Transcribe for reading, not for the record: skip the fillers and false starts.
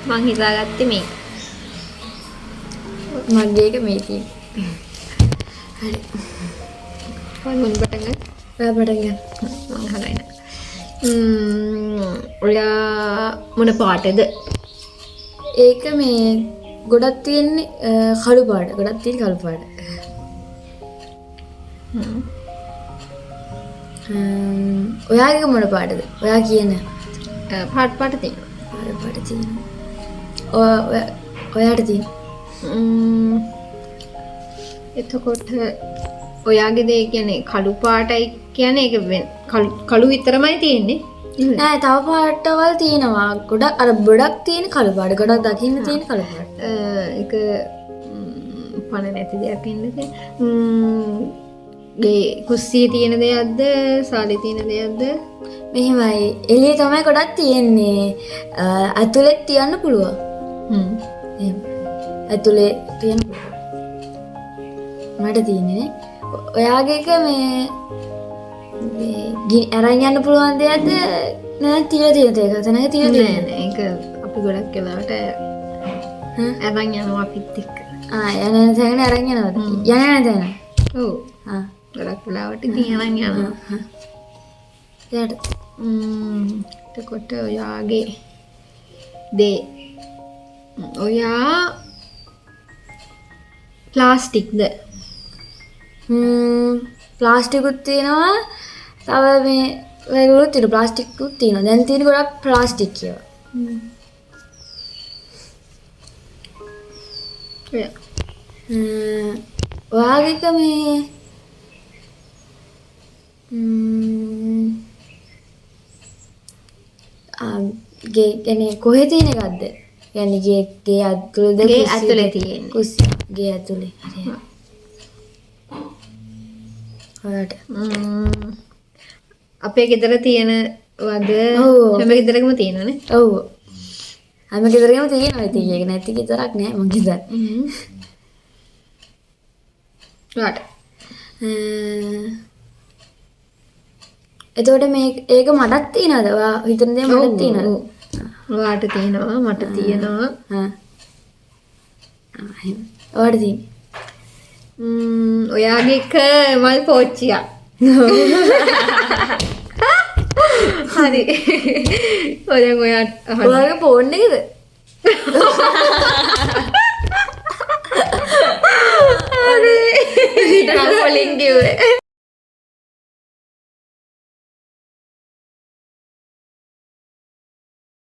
මං හිතාගත්තේ මේක. මගේ එක මේ තියෙන්නේ. හරි. මොන පටන් ගන්න? ඔයා පටන් ගන්න. මං හදන්න. ඔයා මොන පාටද? ඒක මේ ගොඩක් තියෙන්නේ කළු පාට. ගොඩක් තියෙන කළු පාට. ඔයාගේ මොන පාටද? ඔයා කියන පාට තියෙනවා. පාට තියෙනවා. ඔයාට තියෙන. එතකොට ඔයාගේ දේ කියන්නේ කළු පාටයි කියන්නේ ඒක කළු විතරමයි තියෙන්නේ. නෑ තව පාටවල් තියෙනවා. ගොඩක් අර ගොඩක් තියෙන කළු පාට. ගොඩක් දකින්න තියෙන කළු පාට. ඒක පණ නැති දෙයක් ඉන්නද? ගේ කුස්සියේ තියෙන දෙයක්ද? සාලේ තියෙන දෙයක්ද? මෙහෙමයි. එළියේ තමයි ගොඩක් තියෙන්නේ. ඇතුලේ තියන්න පුළුවන්. එහෙම. ඇතුලේ තියන්න පුළුවන්. මට තියෙන්නේ ඔයාගේ එක මේ අරන් යන්න පුළුවන් දෙයක්ද? නෑ තියලා තියෙන දෙයක්. තනක තියලා තියෙන. නෑ ඒක අපි ගොඩක් වෙලාවට අරන් යනවා අපිත් එක්ක. යන තැන අරන් යනවද? යන තැන. ඔව්. ගොඩක් වෙලාවට ඉතින් අරන් යනවා. එයාට එතකොට ඔයාගේ දේ ඔයා ප්ලාස්ටික්ද? ප්ලාස්ටිකුත් තියෙනවා. තව මේ වේගුත් තියෙන ප්ලාස්ටිකුත් තියෙනවා. දැන් තියෙන ගොඩක් ප්ලාස්ටික් කියව. ඔයාගේක මේ ගේ කියන්නේ කොහෙද තියෙන එකක්ද? يعني ගේ ඇතුළේද? ගේ ඇතුලේ තියෙන්නේ. කුස්සිය ගේ ඇතුලේ. හරි. ඔයාට අපේ ගෙදර තියෙන වද හැම ගෙදරකම තියෙනවනේ. ඔව්. හැම ගෙදරකම තියෙනවා ඉතින් ඒක නැති ගෙදරක් නෑ මං ගෙදර. ඔයාට එතකොට මේ ඒක මටත් තියෙනවද? ඔයා හිතන දේ මටත් තියෙනවද? ඔයාට තියෙනවා මට තියෙනවා. එහෙනම් ඔයාට තියෙන්නේ. ඔයාගේ එක මල් පෝච්චියක්. හරි. ඔයන් ඔයාගේ ෆෝන් එකද? හරි. ඊට පස්සේ ලින්ක් කිව්වේ.